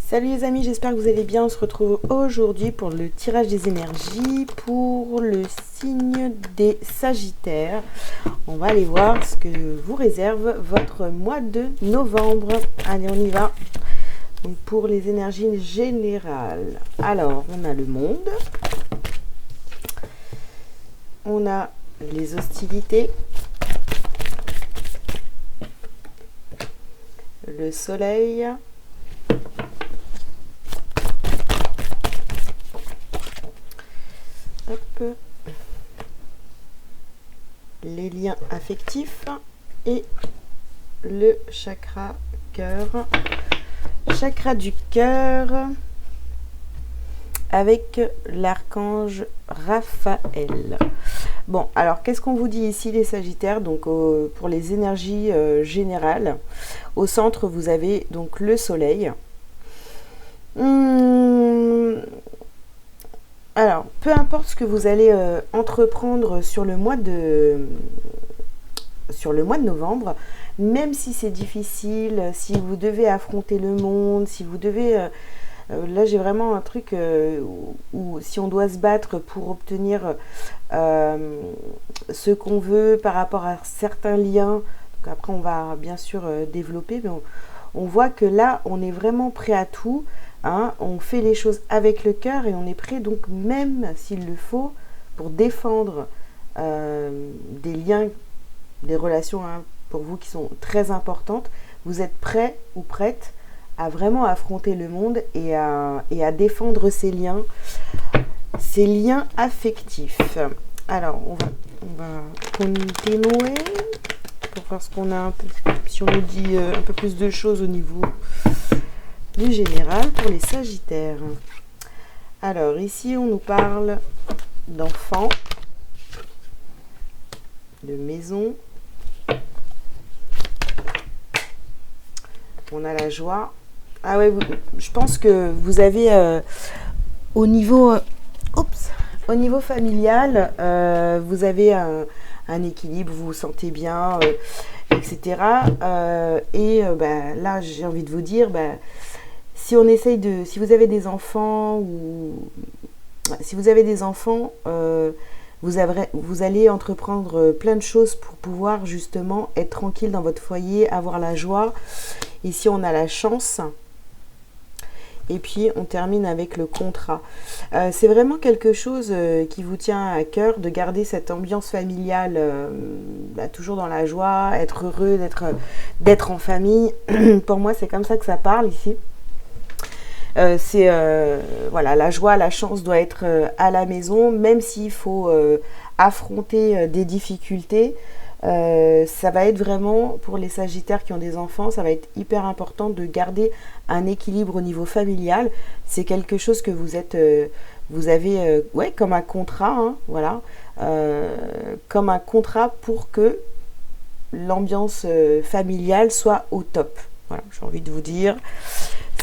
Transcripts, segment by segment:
Salut les amis, j'espère que vous allez bien. On se retrouve aujourd'hui pour le tirage des énergies pour le signe des Sagittaires. On va aller voir ce que vous réserve votre mois de novembre. Allez, on y va. Donc pour les énergies générales. Alors, on a le monde. On a les hostilités. Le soleil. Hop. Les liens affectifs et le chakra cœur. Chakra du cœur avec l'archange Raphaël. Bon, alors qu'est-ce qu'on vous dit ici les Sagittaires? Donc pour les énergies générales, au centre vous avez donc le soleil. Alors, peu importe ce que vous allez entreprendre sur le mois de novembre, même si c'est difficile, si vous devez affronter le monde, si vous devez... là, j'ai vraiment un truc où si on doit se battre pour obtenir ce qu'on veut par rapport à certains liens, donc après on va bien sûr développer, mais on voit que là, on est vraiment prêt à tout. Hein, on fait les choses avec le cœur et on est prêt donc même s'il le faut pour défendre des liens, des relations pour vous qui sont très importantes. Vous êtes prêt ou prête à vraiment affronter le monde et à défendre ces liens affectifs. Alors on va continuer pour voir ce qu'on a un peu, si on nous dit un peu plus de choses au niveau du général pour les Sagittaires. Alors ici on nous parle d'enfants, de maison, on a la joie. Ah ouais, je pense que vous avez au niveau familial, vous avez un équilibre, vous vous sentez bien, etc. Là j'ai envie de vous dire, si vous avez des enfants vous allez entreprendre plein de choses pour pouvoir justement être tranquille dans votre foyer, avoir la joie. Ici, on a la chance. Et puis, on termine avec le contrat. C'est vraiment quelque chose qui vous tient à cœur de garder cette ambiance familiale, toujours dans la joie, être heureux, d'être en famille. Pour moi, c'est comme ça que ça parle ici. La joie, la chance doit être à la maison, même s'il faut affronter des difficultés. Ça va être vraiment, pour les Sagittaires qui ont des enfants, ça va être hyper important de garder un équilibre au niveau familial. C'est quelque chose que vous avez comme un contrat, hein, voilà, comme un contrat pour que l'ambiance familiale soit au top. Voilà, j'ai envie de vous dire.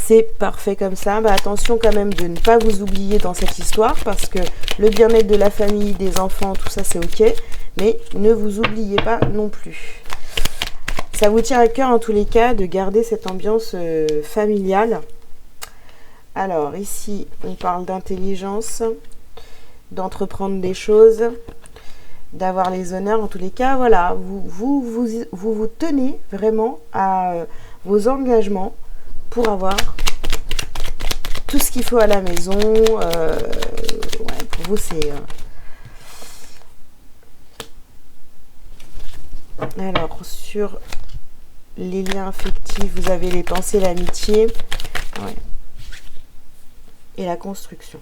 C'est parfait comme ça. Attention quand même de ne pas vous oublier dans cette histoire parce que le bien-être de la famille, des enfants, tout ça c'est ok. Mais ne vous oubliez pas non plus. Ça vous tient à cœur en tous les cas de garder cette ambiance familiale. Alors ici, on parle d'intelligence, d'entreprendre des choses, d'avoir les honneurs. En tous les cas, voilà, vous tenez vraiment à vos engagements pour avoir tout ce qu'il faut à la maison. Pour vous, c'est... Alors, sur les liens affectifs, vous avez les pensées, l'amitié et la construction.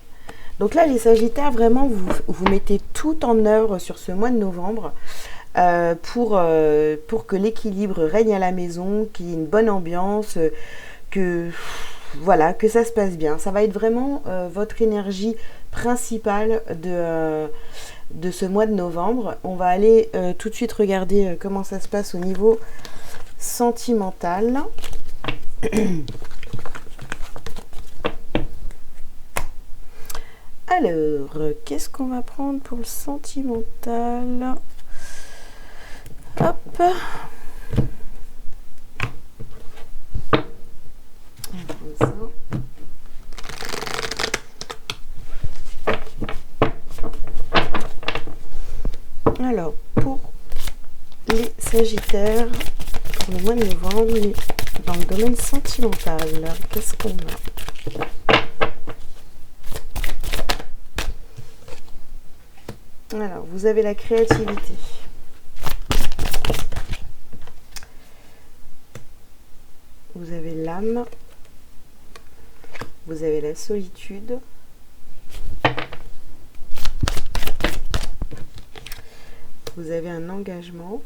Donc là, les Sagittaires, vraiment, vous mettez tout en œuvre sur ce mois de novembre pour que l'équilibre règne à la maison, qu'il y ait une bonne ambiance, que ça se passe bien. Ça va être vraiment votre énergie principale de ce mois de novembre. On va aller tout de suite regarder comment ça se passe au niveau sentimental. Alors, qu'est-ce qu'on va prendre pour le sentimental? Hop. Ça. Sagittaire, pour le mois de novembre, mais dans le domaine sentimental, qu'est-ce qu'on a? Alors, vous avez la créativité. Vous avez l'âme. Vous avez la solitude. Vous avez un engagement.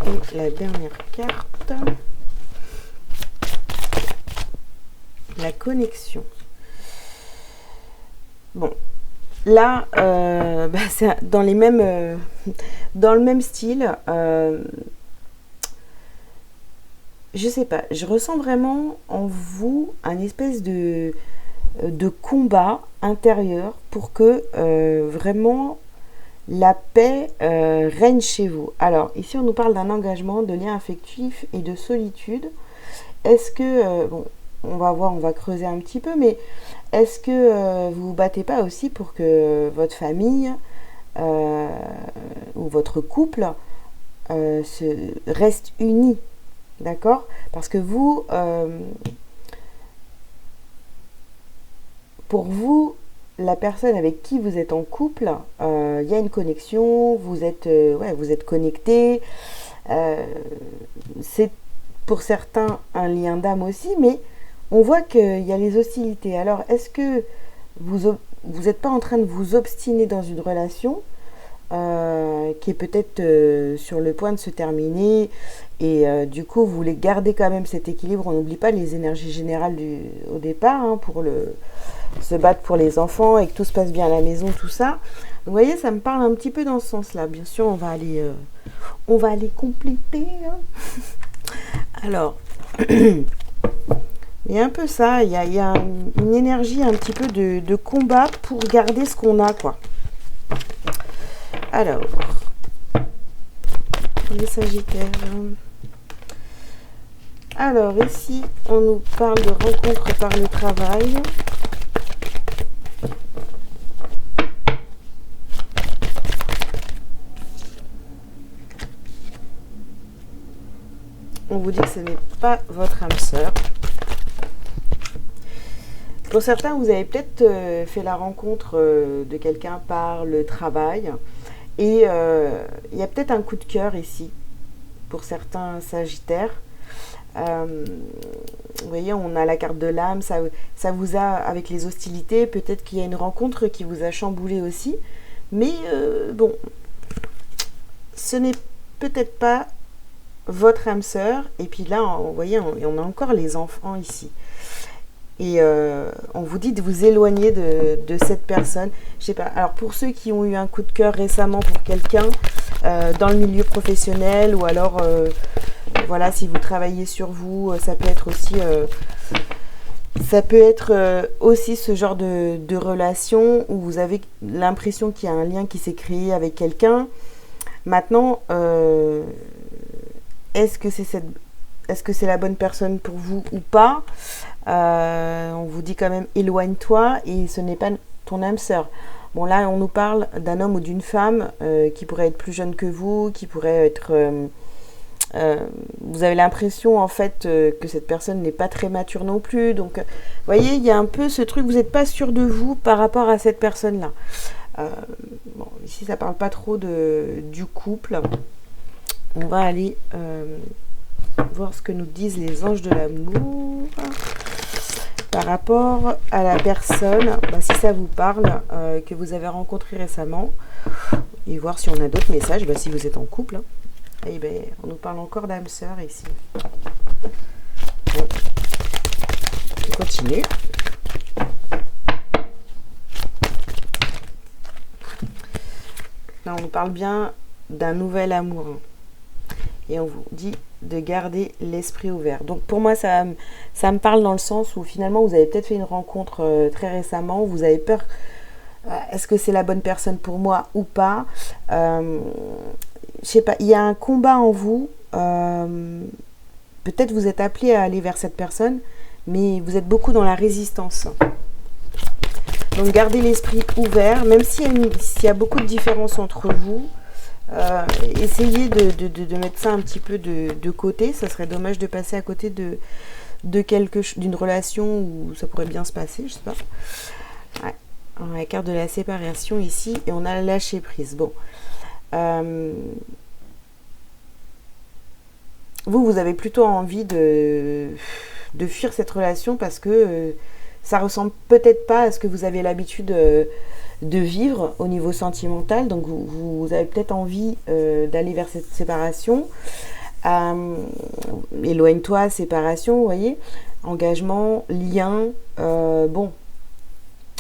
Et la dernière carte, la connexion. Bon, là, c'est dans les mêmes, dans le même style. Je sais pas, je ressens vraiment en vous un espèce de combat intérieur pour que vraiment la paix règne chez vous. Alors, ici, on nous parle d'un engagement, de lien affectif et de solitude. Est-ce que, bon, on va voir, on va creuser un petit peu, mais est-ce que vous vous battez pas aussi pour que votre famille ou votre couple reste unis, d'accord? Parce que vous, pour vous, la personne avec qui vous êtes en couple, il y a une connexion, vous êtes connectés. C'est pour certains un lien d'âme aussi, mais on voit qu'il y a les hostilités. Alors, est-ce que vous n'êtes pas en train de vous obstiner dans une relation qui est peut-être sur le point de se terminer et du coup, vous voulez garder quand même cet équilibre. On n'oublie pas les énergies générales au départ hein, pour se battre pour les enfants et que tout se passe bien à la maison, tout ça. Donc, vous voyez, ça me parle un petit peu dans ce sens-là. Bien sûr, on va aller compléter. Hein. Alors, il y a un peu ça. Il y a une énergie un petit peu de combat pour garder ce qu'on a, quoi. Alors, les Sagittaires. Alors, ici, on nous parle de rencontres par le travail. On vous dit que ce n'est pas votre âme sœur. Pour certains, vous avez peut-être fait la rencontre de quelqu'un par le travail. Et il y a peut-être un coup de cœur ici, pour certains Sagittaires. Vous voyez, on a la carte de l'âme, ça vous a, avec les hostilités, peut-être qu'il y a une rencontre qui vous a chamboulé aussi. Mais bon, ce n'est peut-être pas votre âme sœur. Et puis là, vous voyez, on a encore les enfants ici. Et on vous dit de vous éloigner de cette personne. Je sais pas. Alors pour ceux qui ont eu un coup de cœur récemment pour quelqu'un dans le milieu professionnel, ou alors voilà, si vous travaillez sur vous, ça peut être aussi ce genre de relation où vous avez l'impression qu'il y a un lien qui s'est créé avec quelqu'un. Maintenant, est-ce que c'est la bonne personne pour vous ou pas? On vous dit quand même éloigne-toi, et ce n'est pas ton âme sœur. Bon, là on nous parle d'un homme ou d'une femme qui pourrait être plus jeune que vous, qui pourrait être vous avez l'impression en fait que cette personne n'est pas très mature non plus. Donc vous voyez, il y a un peu ce truc, vous n'êtes pas sûr de vous par rapport à cette personne là. Bon, ici ça parle pas trop du couple. On va aller voir ce que nous disent les anges de l'amour par rapport à la personne, si ça vous parle, que vous avez rencontré récemment, et voir si on a d'autres messages, si vous êtes en couple. Hein. Et on nous parle encore d'âme sœur ici. Bon. On continue. Là, on nous parle bien d'un nouvel amour. Hein. Et on vous dit de garder l'esprit ouvert. Donc pour moi, ça me parle dans le sens où finalement, vous avez peut-être fait une rencontre très récemment, vous avez peur, est-ce que c'est la bonne personne pour moi ou pas? Je sais pas, il y a un combat en vous, peut-être vous êtes appelé à aller vers cette personne, mais vous êtes beaucoup dans la résistance. Donc gardez l'esprit ouvert, même s'il y a beaucoup de différences entre vous. Essayez de mettre ça un petit peu de côté. Ça serait dommage de passer à côté d'une relation où ça pourrait bien se passer, je sais pas. Ouais. On a la carte de la séparation ici et on a lâché prise. Bon. Vous avez plutôt envie de fuir cette relation parce que ça ressemble peut-être pas à ce que vous avez l'habitude de vivre au niveau sentimental. Donc vous avez peut-être envie d'aller vers cette séparation. Éloigne-toi, séparation, vous voyez. Engagement, lien. Bon,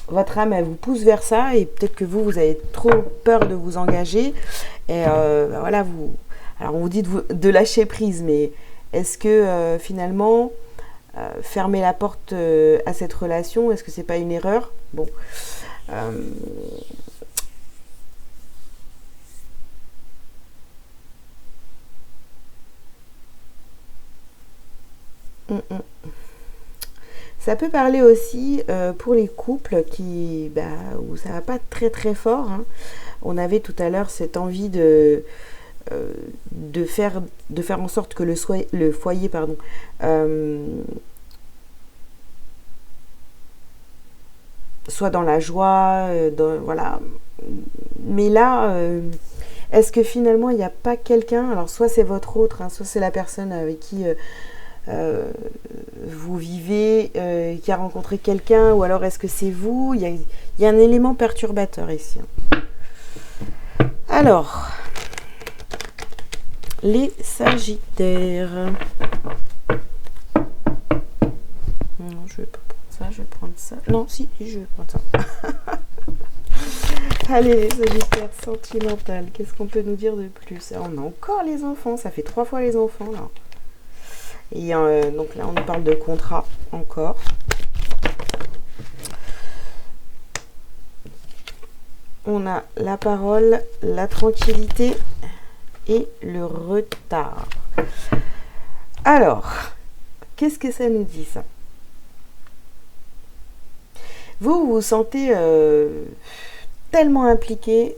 votre âme, elle vous pousse vers ça et peut-être que vous avez trop peur de vous engager. Et voilà, alors on vous dit de lâcher prise, mais est-ce que finalement, fermer la porte à cette relation, est-ce que c'est pas une erreur? Bon. Ça peut parler aussi pour les couples où ça va pas très très fort. Hein. On avait tout à l'heure cette envie de faire en sorte que le foyer soit dans la joie, voilà. Mais là, est-ce que finalement il n'y a pas quelqu'un, alors soit c'est votre autre, hein, soit c'est la personne avec qui vous vivez, qui a rencontré quelqu'un, ou alors est-ce que c'est vous? Il y a un élément perturbateur ici. Alors, les Sagittaires. Non, je vais pas prendre ça, je vais prendre ça. Non, si, je vais prendre ça. Allez, les Sagittaires, sentimental. Qu'est-ce qu'on peut nous dire de plus? On a encore les enfants, ça fait 3 fois les enfants, là. Et donc là, on nous parle de contrat, encore. On a la parole, la tranquillité et le retard. Alors, qu'est-ce que ça nous dit, ça? Vous vous sentez tellement impliqué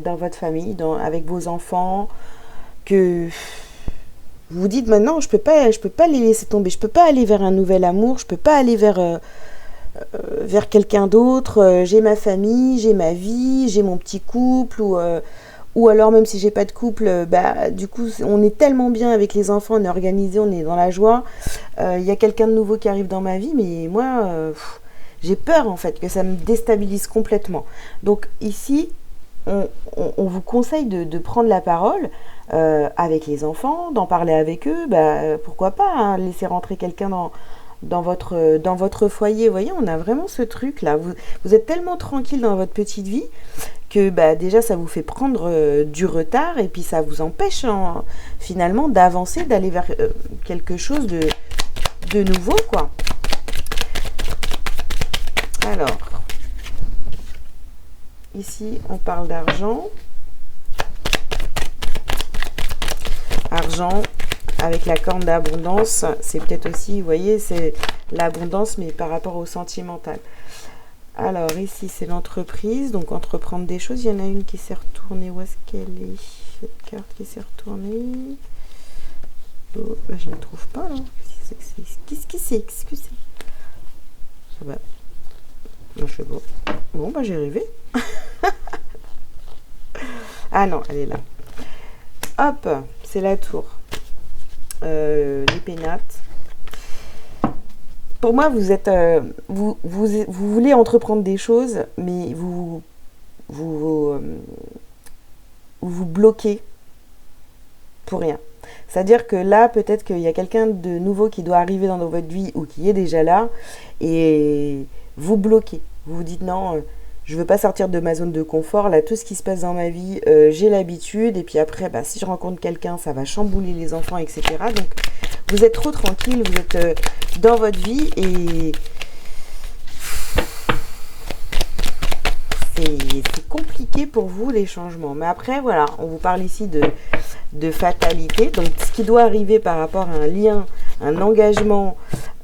dans votre famille, avec vos enfants, que vous vous dites maintenant, je peux pas les laisser tomber, je peux pas aller vers un nouvel amour, je peux pas aller vers quelqu'un d'autre. J'ai ma famille, j'ai ma vie, j'ai mon petit couple, ou alors même si j'ai pas de couple, du coup on est tellement bien avec les enfants, on est organisé, on est dans la joie. Y a quelqu'un de nouveau qui arrive dans ma vie, mais moi j'ai peur en fait que ça me déstabilise complètement. Donc ici on vous conseille de prendre la parole avec les enfants, d'en parler avec eux, pourquoi pas, hein, laisser rentrer quelqu'un dans votre foyer. Vous voyez, on a vraiment ce truc là, vous êtes tellement tranquille dans votre petite vie que déjà ça vous fait prendre du retard, et puis ça vous empêche finalement d'avancer, d'aller vers quelque chose de nouveau, quoi. Alors ici on parle d'argent. Argent avec la corne d'abondance, c'est peut-être aussi, vous voyez, c'est l'abondance, mais par rapport au sentimental. Alors ici c'est l'entreprise, donc entreprendre des choses. Il y en a une qui s'est retournée. Où est-ce qu'elle est, cette carte qui s'est retournée? Oh, je ne la trouve pas là. Qu'est-ce que c'est? Ça va. Non, je fais bon. Bon, j'ai rêvé. Ah non, elle est là. Hop, c'est la tour. Les pénates. Pour moi, vous êtes, vous voulez entreprendre des choses, mais vous bloquez pour rien. C'est-à-dire que là, peut-être qu'il y a quelqu'un de nouveau qui doit arriver dans votre vie ou qui est déjà là, et vous bloquez. Vous vous dites non, je veux pas sortir de ma zone de confort. Là, tout ce qui se passe dans ma vie, j'ai l'habitude. Et puis après, si je rencontre quelqu'un, ça va chambouler les enfants, etc. Donc, vous êtes trop tranquille, vous êtes dans votre vie et c'est compliqué pour vous les changements. Mais après, voilà, on vous parle ici de fatalité. Donc, ce qui doit arriver par rapport à un lien, un engagement,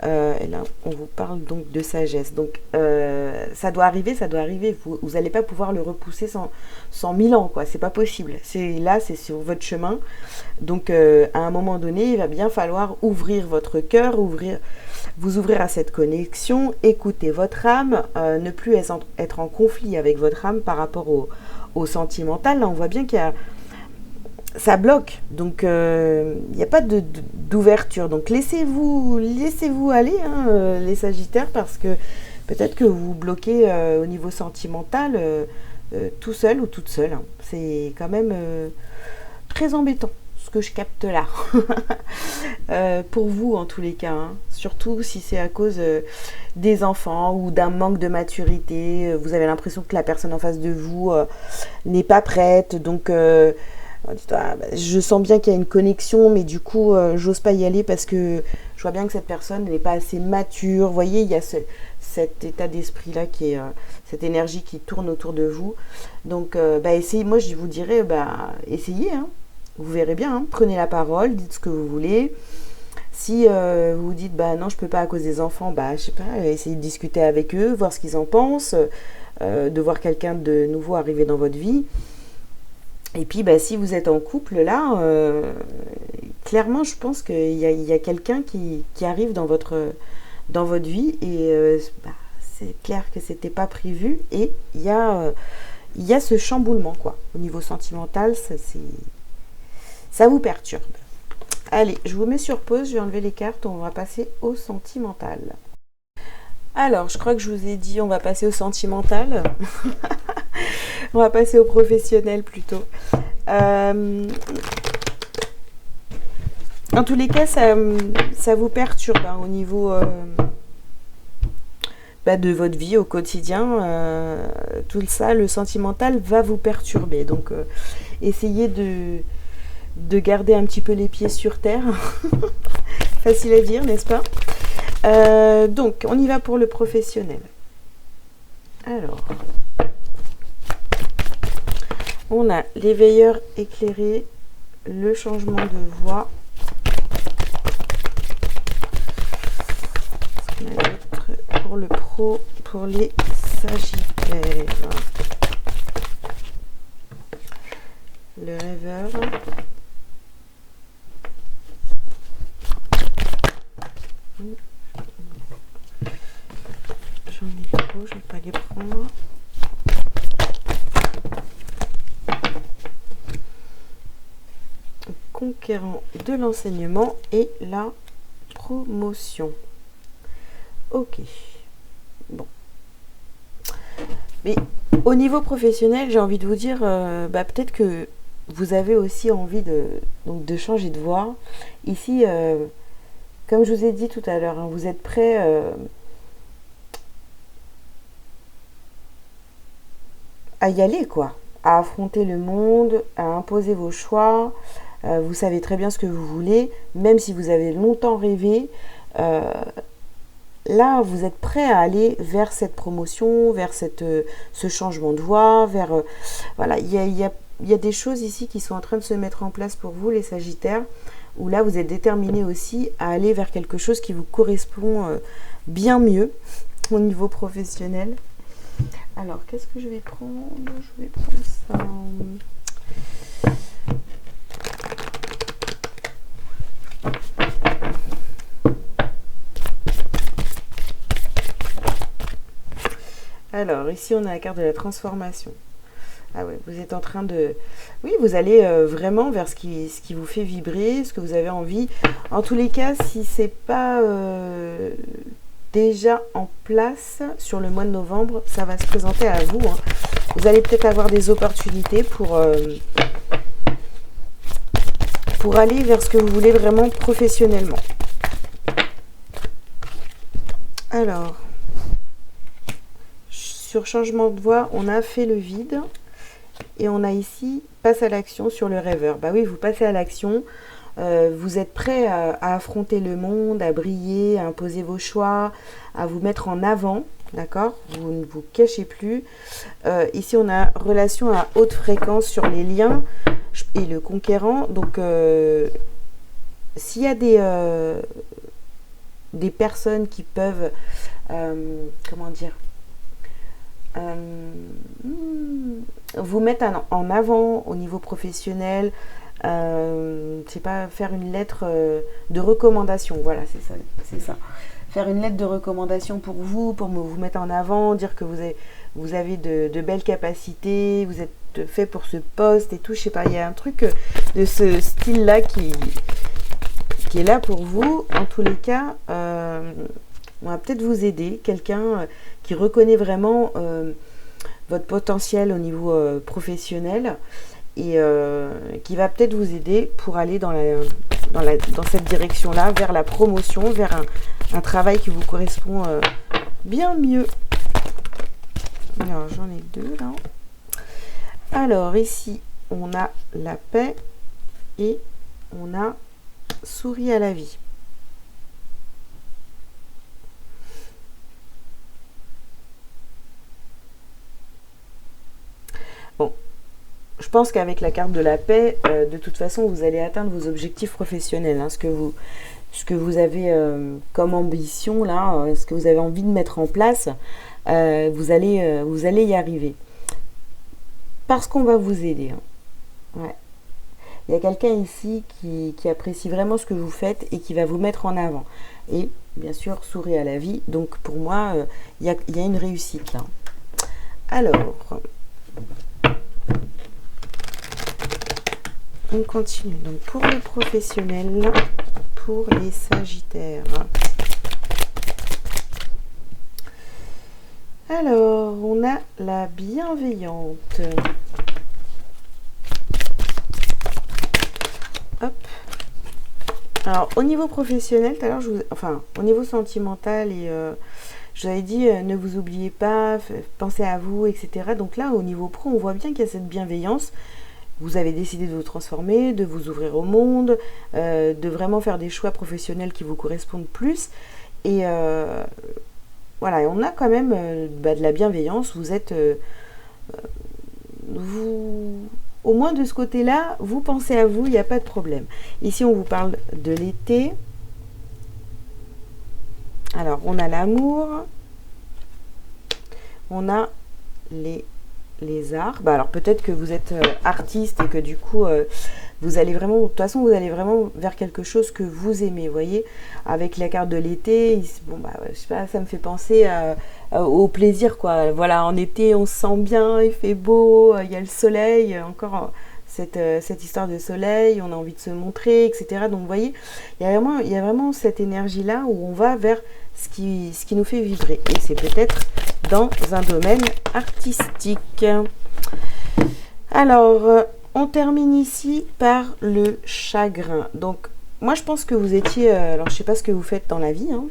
et là, on vous parle donc de sagesse. Donc, ça doit arriver, ça doit arriver. Vous n'allez pas pouvoir le repousser sans 1000 ans, quoi. C'est pas possible. Là, c'est sur votre chemin. Donc, à un moment donné, il va bien falloir ouvrir votre cœur, vous ouvrir à cette connexion, écouter votre âme, ne plus être en conflit avec votre âme par rapport au sentimental. Là, on voit bien qu'il y a ça bloque, donc il n'y a pas d'ouverture. Donc laissez-vous aller, hein, les Sagittaires, parce que peut-être que vous bloquez au niveau sentimental tout seul ou toute seule. Hein. C'est quand même très embêtant ce que je capte là. Pour vous en tous les cas, hein. Surtout si c'est à cause des enfants ou d'un manque de maturité. Vous avez l'impression que la personne en face de vous n'est pas prête, donc je sens bien qu'il y a une connexion, mais du coup, j'ose pas y aller parce que je vois bien que cette personne n'est pas assez mature. Vous voyez, il y a cet état d'esprit-là qui est cette énergie qui tourne autour de vous. Donc, essayez. Moi, je vous dirais, essayez. Hein. Vous verrez bien. Hein. Prenez la parole, dites ce que vous voulez. Si vous vous dites, non, je peux pas à cause des enfants, je sais pas, essayez de discuter avec eux, voir ce qu'ils en pensent, de voir quelqu'un de nouveau arriver dans votre vie. Et puis, si vous êtes en couple, là, clairement, je pense qu'il y a quelqu'un qui arrive dans votre vie et c'est clair que c'était pas prévu et il y a ce chamboulement, quoi. Au niveau sentimental, ça vous perturbe. Allez, je vous mets sur pause, je vais enlever les cartes, on va passer au sentimental. Alors, je crois que je vous ai dit, on va passer au sentimental. On va passer au professionnel plutôt. En tous les cas, ça vous perturbe au niveau de votre vie au quotidien. Tout ça, le sentimental va vous perturber. Donc, essayez de garder un petit peu les pieds sur terre. Facile à dire, n'est-ce pas ? Donc, on y va pour le professionnel. Alors... On a l'éveilleur éclairé, le changement de voix. On a d'autres pour le pro, pour les Sagittaires. Le rêveur. J'en ai trop, je ne vais pas les prendre. Conquérant de l'enseignement et la promotion. Ok. Bon. Mais au niveau professionnel, j'ai envie de vous dire, peut-être que vous avez aussi envie de changer de voie. Ici, comme je vous ai dit tout à l'heure, hein, vous êtes prêt à y aller, quoi. À affronter le monde, à imposer vos choix. Vous savez très bien ce que vous voulez, même si vous avez longtemps rêvé. Là, vous êtes prêt à aller vers cette promotion, vers ce changement de voie, voilà, il y a des choses ici qui sont en train de se mettre en place pour vous, les Sagittaires, où là, vous êtes déterminés aussi à aller vers quelque chose qui vous correspond bien mieux au niveau professionnel. Alors, qu'est-ce que je vais prendre ? Je vais prendre ça... Alors, ici, on a la carte de la transformation. Ah ouais, vous êtes en train de... Oui, vous allez vraiment vers ce qui vous fait vibrer, ce que vous avez envie. En tous les cas, si c'est pas déjà en place sur le mois de novembre, ça va se présenter à vous. Hein. Vous allez peut-être avoir des opportunités pour aller vers ce que vous voulez vraiment professionnellement. Alors... Sur changement de voie, on a fait le vide et on a ici passe à l'action sur le rêveur. Bah oui, vous passez à l'action, vous êtes prêt à affronter le monde, à briller, à imposer vos choix, à vous mettre en avant. D'accord? Vous ne vous cachez plus. Ici, on a relation à haute fréquence sur les liens et le conquérant. Donc, s'il y a des personnes qui peuvent, comment dire, vous mettre en avant au niveau professionnel, c'est pas faire une lettre de recommandation, voilà, c'est ça. Faire une lettre de recommandation pour vous mettre en avant, dire que vous avez de belles capacités, vous êtes fait pour ce poste et tout, je sais pas, il y a un truc de ce style-là qui est là pour vous. En tous les cas, on va peut-être vous aider, quelqu'un qui reconnaît vraiment votre potentiel au niveau professionnel et qui va peut-être vous aider pour aller dans cette direction-là, vers la promotion, vers un travail qui vous correspond bien mieux. Alors, j'en ai deux là. Alors, ici, on a la paix et on a souris à la vie. Bon, je pense qu'avec la carte de la paix, de toute façon, vous allez atteindre vos objectifs professionnels. Hein, ce que vous avez comme ambition, là, ce que vous avez envie de mettre en place, vous allez y arriver. Parce qu'on va vous aider. Hein. Ouais. Il y a quelqu'un ici qui apprécie vraiment ce que vous faites et qui va vous mettre en avant. Et bien sûr, sourire à la vie. Donc pour moi, il y a une réussite là. Alors, on continue. Donc pour le professionnel, pour les Sagittaires. Alors, on a la bienveillante. Hop. Alors, au niveau professionnel, tout à l'heure, au niveau sentimental, et je vous avais dit, ne vous oubliez pas, pensez à vous, etc. Donc là, au niveau pro, on voit bien qu'il y a cette bienveillance. Vous avez décidé de vous transformer, de vous ouvrir au monde, de vraiment faire des choix professionnels qui vous correspondent plus. Et voilà, on a quand même de la bienveillance. Vous êtes... au moins de ce côté-là, vous pensez à vous, il n'y a pas de problème. Ici, on vous parle de l'été. Alors, on a l'amour. On a les arts. Bah, alors, peut-être que vous êtes artiste et que du coup, vous allez vraiment... De toute façon, vous allez vraiment vers quelque chose que vous aimez, vous voyez. Avec la carte de l'été, bon, bah, je sais pas, ça me fait penser au plaisir, quoi. Voilà, en été, on se sent bien, il fait beau, il y a le soleil, encore cette histoire de soleil, on a envie de se montrer, etc. Donc, vous voyez, il y a vraiment cette énergie-là où on va vers ce qui nous fait vibrer. Et c'est peut-être dans un domaine artistique. Alors, on termine ici par le chagrin. Donc, moi, je pense que vous étiez... alors, je ne sais pas ce que vous faites dans la vie, hein,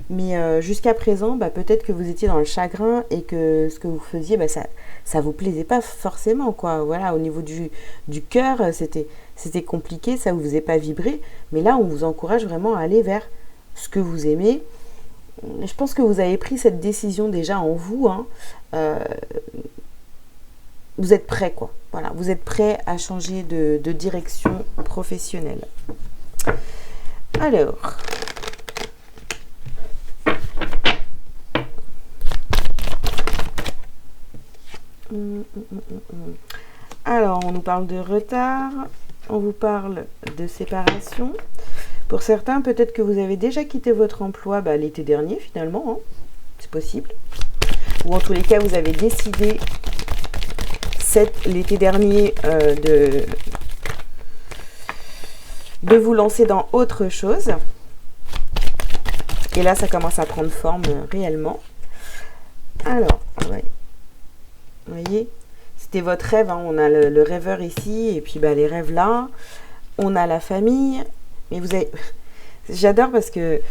mais jusqu'à présent, bah, peut-être que vous étiez dans le chagrin et que ce que vous faisiez, bah, ça ne vous plaisait pas forcément, quoi. Voilà, au niveau du cœur, c'était compliqué, ça ne vous faisait pas vibrer. Mais là, on vous encourage vraiment à aller vers ce que vous aimez. Je pense que vous avez pris cette décision déjà en vous, hein. Vous êtes prêt, quoi. Voilà, vous êtes prêt à changer de direction professionnelle. Alors, alors, on nous parle de retard, on vous parle de séparation. Pour certains, peut-être que vous avez déjà quitté votre emploi l'été dernier, finalement, hein. C'est possible. Ou en tous les cas, vous avez décidé l'été dernier de vous lancer dans autre chose. Et là, ça commence à prendre forme réellement. Alors, ouais. Vous voyez, c'était votre rêve, hein. On a le rêveur ici, et puis les rêves là. On a la famille. Mais vous avez... J'adore parce que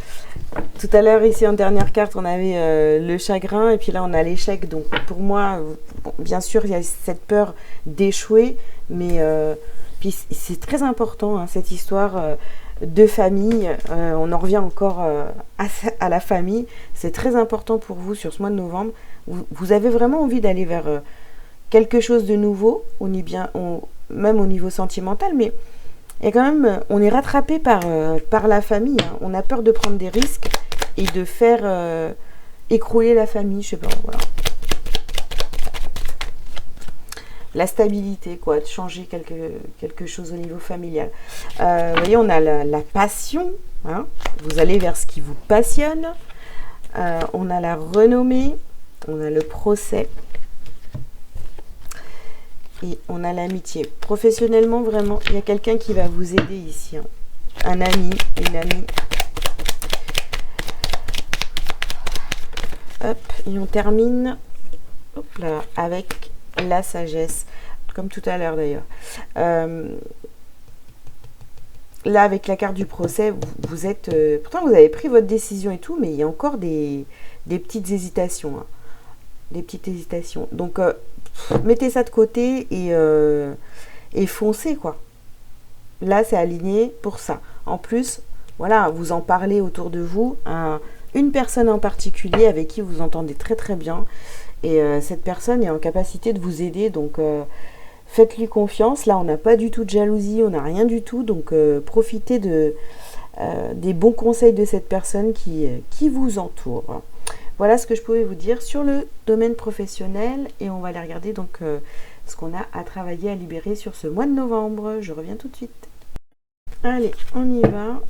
tout à l'heure, ici en dernière carte, on avait le chagrin et puis là, on a l'échec. Donc pour moi, bon, bien sûr, il y a cette peur d'échouer, mais puis c'est très important, hein, cette histoire. de famille. On en revient encore à la famille. C'est très important pour vous sur ce mois de novembre. Vous avez vraiment envie d'aller vers quelque chose de nouveau, même au niveau sentimental, mais et quand même, on est rattrapé par la famille. Hein. On a peur de prendre des risques et de faire écrouler la famille, je sais pas, voilà. La stabilité, quoi, de changer quelque chose au niveau familial. Vous voyez, on a la passion, hein, vous allez vers ce qui vous passionne. On a la renommée, on a le procès. Et on a l'amitié. Professionnellement, vraiment, il y a quelqu'un qui va vous aider ici. Hein. Un ami, une amie. Hop, et on termine avec la sagesse. Comme tout à l'heure d'ailleurs. Là, avec la carte du procès, vous êtes... pourtant, vous avez pris votre décision et tout, mais il y a encore des petites hésitations. Hein. Des petites hésitations. Donc... mettez ça de côté et foncez, quoi. Là, c'est aligné pour ça. En plus, voilà, vous en parlez autour de vous à une personne en particulier avec qui vous entendez très très bien. Et cette personne est en capacité de vous aider. Donc, faites-lui confiance. Là, on n'a pas du tout de jalousie, on n'a rien du tout. Donc, profitez des bons conseils de cette personne qui vous entoure. Voilà ce que je pouvais vous dire sur le domaine professionnel et on va aller regarder donc ce qu'on a à travailler, à libérer sur ce mois de novembre. Je reviens tout de suite. Allez, on y va.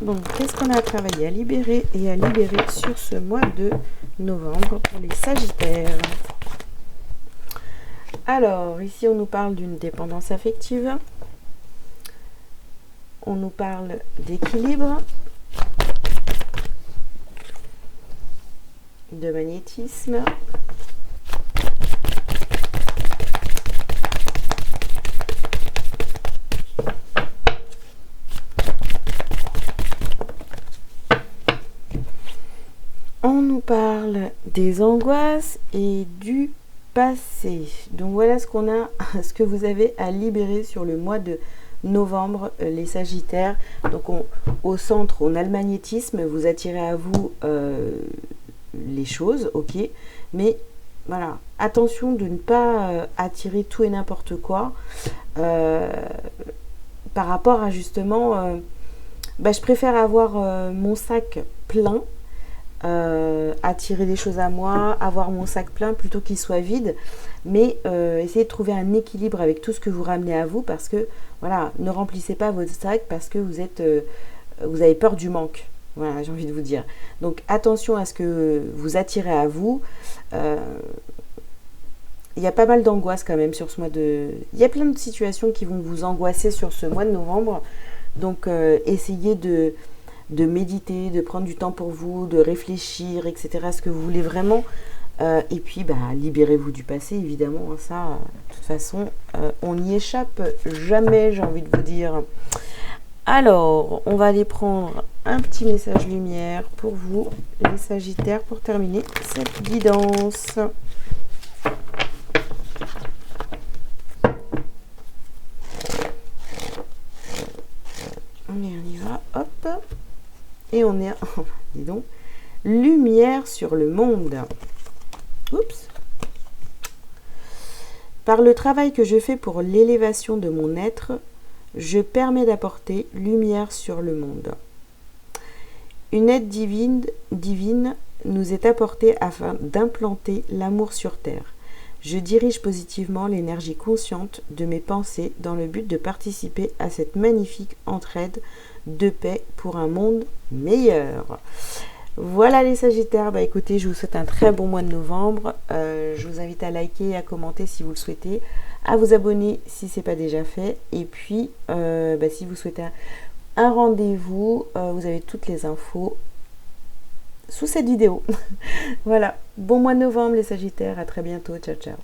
Donc, qu'est-ce qu'on a à travailler, à libérer et à libérer sur ce mois de novembre pour les Sagittaires? Alors, ici, on nous parle d'une dépendance affective. On nous parle d'équilibre. De magnétisme. On nous parle des angoisses et du passé. Donc voilà ce qu'on a, ce que vous avez à libérer sur le mois de novembre, les Sagittaires. Donc au centre, on a le magnétisme, vous attirez à vous les choses, ok, mais voilà, attention de ne pas attirer tout et n'importe quoi par rapport à justement je préfère avoir mon sac plein, attirer des choses à moi, avoir mon sac plein plutôt qu'il soit vide, mais essayez de trouver un équilibre avec tout ce que vous ramenez à vous, parce que voilà, ne remplissez pas votre sac parce que vous avez peur du manque. Voilà, j'ai envie de vous dire. Donc, attention à ce que vous attirez à vous. Il y a pas mal d'angoisse quand même sur ce mois de... Il y a plein de situations qui vont vous angoisser sur ce mois de novembre. Donc, essayez de méditer, de prendre du temps pour vous, de réfléchir, etc. à ce que vous voulez vraiment. Et puis, libérez-vous du passé, évidemment. Ça, de toute façon, on n'y échappe jamais, j'ai envie de vous dire. Alors, on va aller prendre un petit message lumière pour vous, les Sagittaires, pour terminer cette guidance. On y va, hop. Et on est, dis donc, lumière sur le monde. Oups. Par le travail que je fais pour l'élévation de mon être, je permets d'apporter lumière sur le monde. Une aide divine nous est apportée afin d'implanter l'amour sur Terre. Je dirige positivement l'énergie consciente de mes pensées dans le but de participer à cette magnifique entraide de paix pour un monde meilleur. Voilà les Sagittaires, écoutez, je vous souhaite un très bon mois de novembre. Je vous invite à liker et à commenter si vous le souhaitez, à vous abonner si ce n'est pas déjà fait. Et puis, si vous souhaitez un rendez-vous, vous avez toutes les infos sous cette vidéo. Voilà, bon mois de novembre les Sagittaires, à très bientôt, ciao ciao.